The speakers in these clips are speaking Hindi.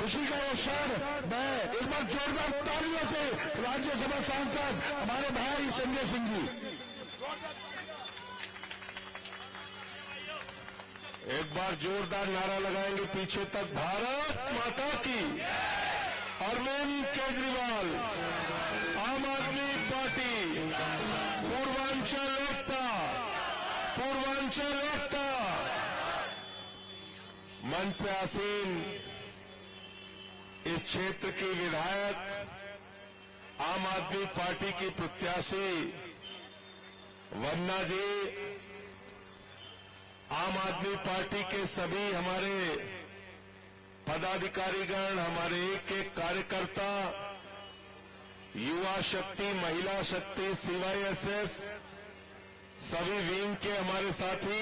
खुशी का ये क्षण मैं एक बार जोरदार तालियों से राज्यसभा सांसद हमारे भाई संजय सिंह जी, एक बार जोरदार नारा लगाएंगे पीछे तक, भारत माता की। अरविंद केजरीवाल, आम आदमी पार्टी, पूर्वांचल एकता, पूर्वांचल एकता। मंच पे आसीन इस क्षेत्र की विधायक, आम आदमी पार्टी की प्रत्याशी वंदना जी, आम आदमी पार्टी के सभी हमारे पदाधिकारीगण, हमारे एक एक कार्यकर्ता, युवा शक्ति, महिला शक्ति, सीवाईएसएस, सभी विंग के हमारे साथी,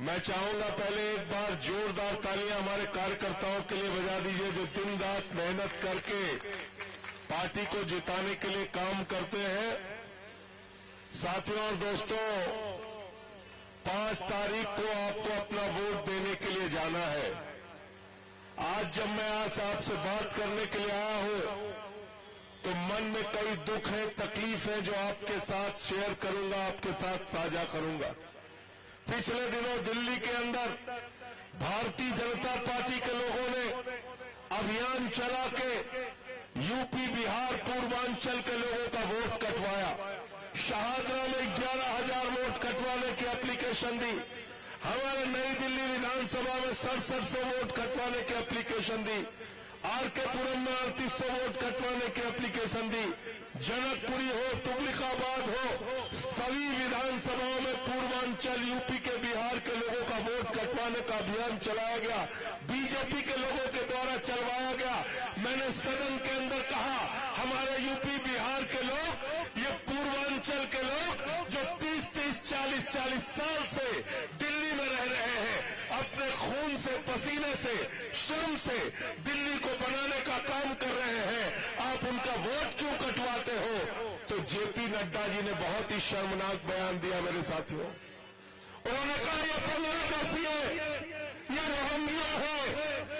मैं चाहूंगा पहले एक बार जोरदार तालियां हमारे कार्यकर्ताओं के लिए बजा दीजिए जो दिन रात मेहनत करके पार्टी को जिताने के लिए काम करते हैं। साथियों और दोस्तों, 5 तारीख को आपको अपना वोट देने के लिए जाना है। आज जब मैं आज आपसे बात करने के लिए आया हूं तो मन में कई दुख है, तकलीफ है जो आपके साथ शेयर करूंगा, आपके साथ साझा करूंगा। पिछले दिनों दिल्ली के अंदर भारतीय जनता पार्टी के लोगों ने अभियान चला के यूपी बिहार पूर्वांचल के लोगों का वोट कटवाया। शाहदरा में 11,000 वोट कटवाने की एप्लीकेशन दी। हमारे नई दिल्ली विधानसभा में 6700 वोट कटवाने की एप्लीकेशन दी। आरकेपुरम में 3800 वोट कटवाने की एप्लीकेशन दी। जनकपुरी हो, तुगलिकाबाद हो, सभी विधानसभाओं में पूर्वांचल यूपी के बिहार के लोगों का वोट कटवाने का अभियान चलाया गया। बीजेपी के लोगों के द्वारा चलवाया गया। मैंने सदन के अंदर कहा, हमारे यूपी बिहार के लोग, ये पूर्वांचल के लोग जो 30-30, 40-40 साल से दिल्ली में रह रहे हैं, अपने खून से, पसीने से, श्रम से दिल्ली को बनाने का काम कर रहे हैं, आप उनका वोट क्यों कटवाते हो? तो जेपी नड्डा जी ने बहुत ही शर्मनाक बयान दिया मेरे साथियों। उन्होंने कहा ये बांग्लादेशी है, ये रोहिंग्या है,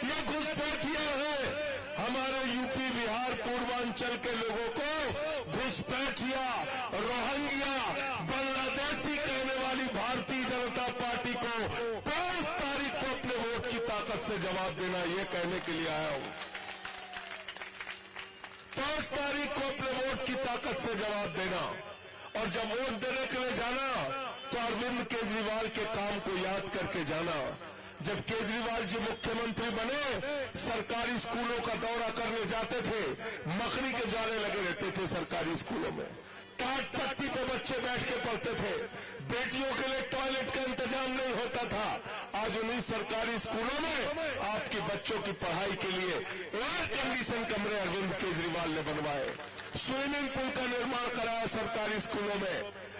ये घुसपैठिया है। हमारे यूपी बिहार पूर्वांचल के लोगों को घुसपैठिया, रोहिंग्या, बांग्लादेशी कहने वाली भारतीय जनता पार्टी को 5 तारीख को अपने वोट की ताकत से जवाब देना, ये कहने के लिए आया हूं। 5 तारीख को अपने वोट की ताकत से जवाब देना। और जब वोट देने के लिए जाना तो अरविंद केजरीवाल के काम को याद करके जाना। जब केजरीवाल जी मुख्यमंत्री बने, सरकारी स्कूलों का दौरा करने जाते थे, मकड़ी के जाले लगे रहते थे सरकारी स्कूलों में, टाट पट्टी पे बच्चे बैठ के पढ़ते थे, बेटियों के लिए टॉयलेट का इंतजाम नहीं होता था। आज उन्हीं सरकारी स्कूलों में आपके बच्चों की पढ़ाई के लिए एयर कंडीशन कमरे अरविंद केजरीवाल ने बनवाए, स्विमिंग पूल का निर्माण कराया सरकारी स्कूलों में,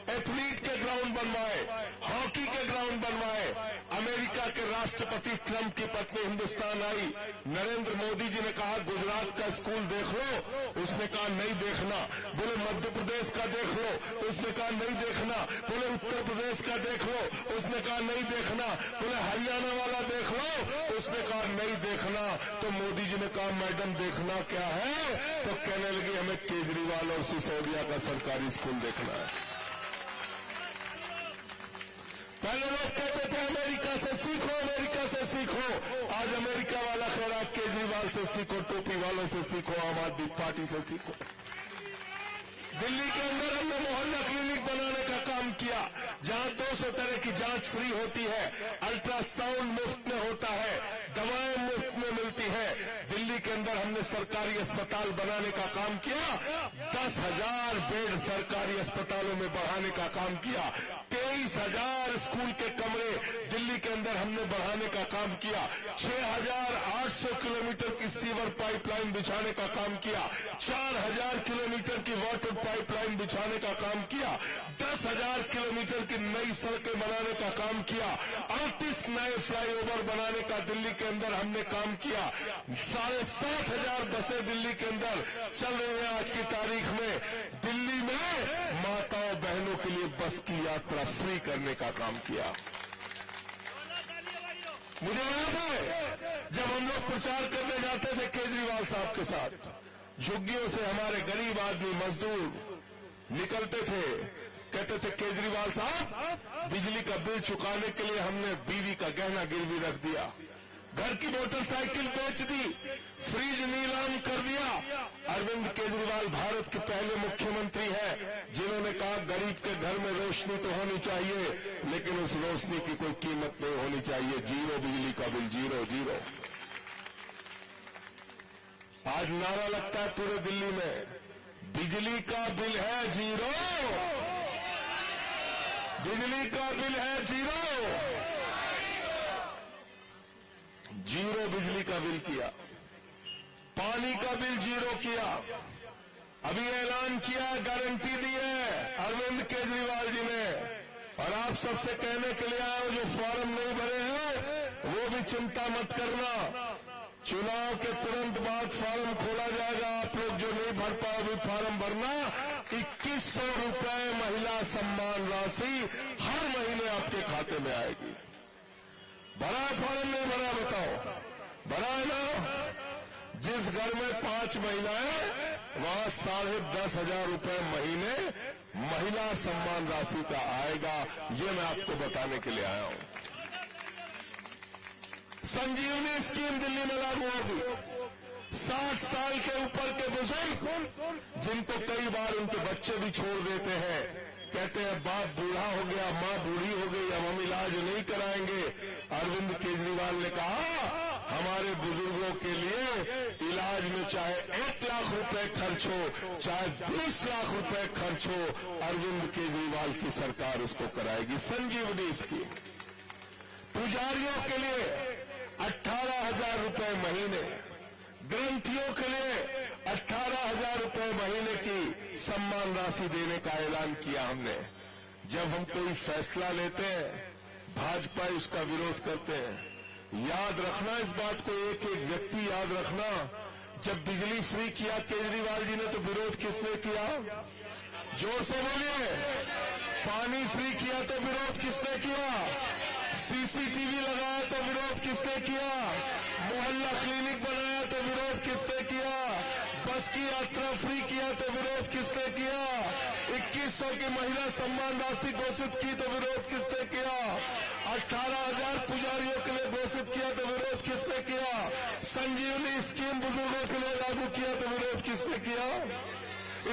एथलीट के ग्राउंड बनवाए, हॉकी के ग्राउंड बनवाए। अमेरिका के राष्ट्रपति ट्रंप की पत्नी हिंदुस्तान आई, नरेंद्र मोदी जी ने कहा गुजरात का स्कूल देख लो, उसने कहा नहीं देखना। बोले मध्य प्रदेश का देख लो, उसने कहा नहीं देखना। बोले उत्तर प्रदेश का देख लो, उसने कहा नहीं देखना। बोले हरियाणा वाला देख लो, उसने कहा नहीं देखना। तो मोदी जी ने कहा मैडम देखना क्या है? तो कहने लगी हमें केजरीवाल और सिसोदिया का सरकारी स्कूल देखना है। पहले लोग कहते थे अमेरिका से सीखो, अमेरिका से सीखो। आज अमेरिका वाला कह रहा केजरीवाल से सीखो, टोपी वालों से सीखो, आम आदमी पार्टी से सीखो। दिल्ली के अंदर हमने मोहल्ला क्लिनिक बनाने का काम किया, जहां 200 तरह की जांच फ्री होती है, अल्ट्रासाउंड मुफ्त में होता है, दवाएं मुफ्त में मिलती है। दिल्ली के अंदर हमने सरकारी अस्पताल बनाने का काम किया, 10,000 बेड सरकारी अस्पतालों में बढ़ाने का काम किया, 23,000 स्कूल के कमरे दिल्ली के अंदर हमने बढ़ाने का काम किया, 6,800 किलोमीटर की सीवर पाइपलाइन बिछाने का काम किया, 4,000 किलोमीटर की वाटर पाइपलाइन बिछाने का काम किया, 10,000 किलोमीटर की नई सड़कें बनाने का काम किया, 38 नए फ्लाईओवर बनाने का दिल्ली के अंदर हमने काम किया, 7,500 बसें दिल्ली के अंदर चल रही हैं आज की तारीख में। दिल्ली में माताओं बहनों के लिए बस की यात्रा फ्री करने का काम किया। मुझे याद है जब हम लोग प्रचार करने जाते थे केजरीवाल साहब के साथ, झुग्गियों से हमारे गरीब आदमी मजदूर निकलते थे, कहते थे केजरीवाल साहब बिजली का बिल चुकाने के लिए हमने बीवी का गहना गिरवी रख दिया, घर की मोटरसाइकिल बेच दी, फ्रिज नीलाम कर दिया। अरविंद केजरीवाल भारत के पहले मुख्यमंत्री हैं जिन्होंने कहा गरीब के घर में रोशनी तो होनी चाहिए, लेकिन उस रोशनी की कोई कीमत नहीं होनी चाहिए। जीरो बिजली का बिल, जीरो जीरो। आज नारा लगता है पूरे दिल्ली में, बिजली का बिल है जीरो, बिजली का बिल है जीरो। जीरो बिजली का बिल किया, पानी का बिल जीरो किया। अभी ऐलान किया, गारंटी दी है अरविंद केजरीवाल जी ने, और आप सबसे कहने के लिए आए जो फॉर्म नहीं भरे हैं वो भी चिंता मत करना, चुनाव के तुरंत बाद फॉर्म खोला जाएगा। आप लोग जो नहीं भर पाओ भी फॉर्म भरना। 2100 रुपए महिला सम्मान राशि हर महीने आपके खाते में आएगी। भरा फॉर्म नहीं भरा बताओ, भरा है ना? जिस घर में 5 महिलाएं वहां 10,500 रुपए महीने महिला सम्मान राशि का आएगा। ये मैं आपको बताने के लिए आया हूं। संजीवनी स्कीम दिल्ली में लागू होगी। 60 साल के ऊपर के बुजुर्ग जिनको कई बार उनके बच्चे भी छोड़ देते हैं, कहते हैं बाप बूढ़ा हो गया, मां बूढ़ी हो गई, अब हम इलाज नहीं कराएंगे। अरविंद केजरीवाल ने कहा हमारे बुजुर्गों के लिए इलाज में चाहे 1 लाख रुपए खर्च हो, चाहे 20 लाख रुपए खर्च हो, अरविंद केजरीवाल की सरकार उसको कराएगी। संजीवनी स्कीम पुजारियों के लिए 18,000 रुपए महीने, ग्रंथियों के लिए 18,000 रुपए महीने की सम्मान राशि देने का ऐलान किया हमने। जब हम कोई फैसला लेते हैं भाजपा उसका विरोध करते हैं। याद रखना इस बात को, एक एक व्यक्ति याद रखना। जब बिजली फ्री किया केजरीवाल जी ने तो विरोध किसने किया? जोर से बोलिए। पानी फ्री किया तो विरोध किसने किया? सीसीटीवी लगाया तो विरोध किसने किया? मोहल्ला क्लिनिक बनाया तो विरोध किसने किया? बस की यात्रा फ्री किया तो विरोध किसने किया? 2100 की महिला सम्मान राशि घोषित की तो विरोध किसने किया? 18,000 पुजारियों के लिए घोषित किया तो विरोध किसने किया? संजीवनी स्कीम बुजुर्गों के लिए लागू किया तो विरोध किसने किया?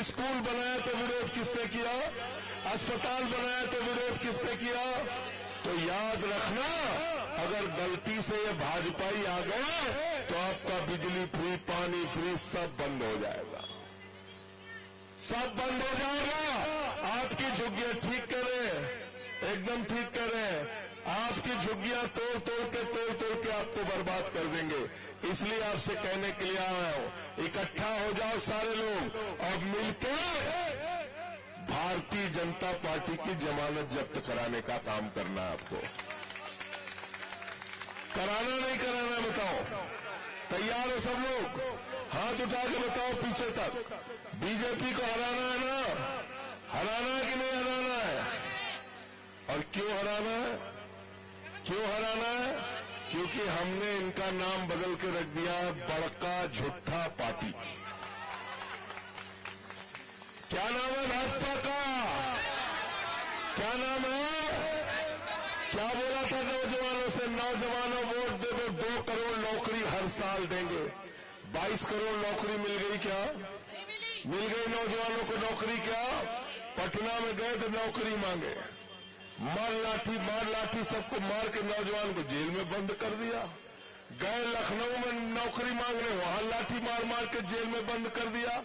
स्कूल बनाया तो विरोध किसने किया? अस्पताल बनाया तो विरोध किसने किया? तो याद रखना, अगर गलती से ये भाजपाई आ गए तो आपका बिजली फ्री, पानी फ्री सब बंद हो जाएगा, सब बंद हो जाएगा। आपकी झुग्गियां ठीक करें, एकदम ठीक करें। आपकी झुग्गियां तोड़ तोड़ के आपको बर्बाद कर देंगे। इसलिए आपसे कहने के लिए आया हूं, इकट्ठा हो जाओ सारे लोग और मिलकर भारतीय जनता पार्टी की जमानत जब्त कराने का काम करना है। आपको कराना नहीं कराना बताओ? तैयार हो सब लोग? हाथ उठा के बताओ पीछे तक। बीजेपी को हराना है ना? हराना है कि नहीं हराना है? और क्यों हराना है? क्यों हराना है? क्योंकि हमने इनका नाम बदल के रख दिया बड़का झूठा पार्टी। क्या नाम है भाजपा का? क्या नाम है? क्या बोला था नौजवानों से? नौजवानों वोट दे दो, 2 करोड़ नौकरी हर साल देंगे। 22 करोड़ नौकरी मिल गई क्या? मिल गई नौजवानों को नौकरी क्या? पटना में गए तो नौकरी मांगे, मार लाठी सबको मार के नौजवान को जेल में बंद कर दिया। गए लखनऊ में नौकरी मांगने, वहां लाठी मार के जेल में बंद कर दिया।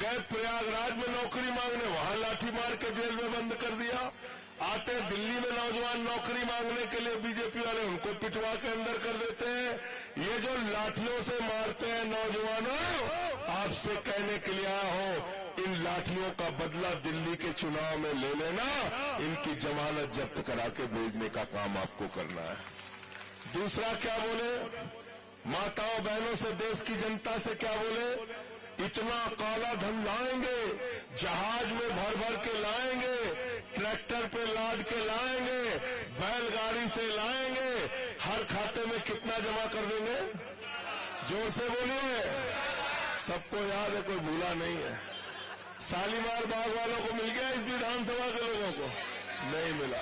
गए प्रयागराज में नौकरी मांगने, वहां लाठी मार के जेल में बंद कर दिया। आते दिल्ली में नौजवान नौकरी मांगने के लिए बीजेपी वाले उनको पिटवा के अंदर कर देते हैं। ये जो लाठियों से मारते हैं नौजवानों, आपसे कहने के लिए आया हो, इन लाठियों का बदला दिल्ली के चुनाव में ले लेना। इनकी जमानत जब्त करा के भेजने का काम आपको करना है। दूसरा क्या बोले? माताओं बहनों से, देश की जनता से क्या बोले? इतना काला धन लाएंगे, जहाज में भर भर के लाएंगे, ट्रैक्टर पे लाद के लाएंगे, बैलगाड़ी से लाएंगे, हर खाते खाते में कितना जमा कर देंगे? जोर से बोलिए। सबको याद है, कोई भूला नहीं है। शालीमार बाग वालों को मिल गया इस विधानसभा के लोगों को? नहीं मिला।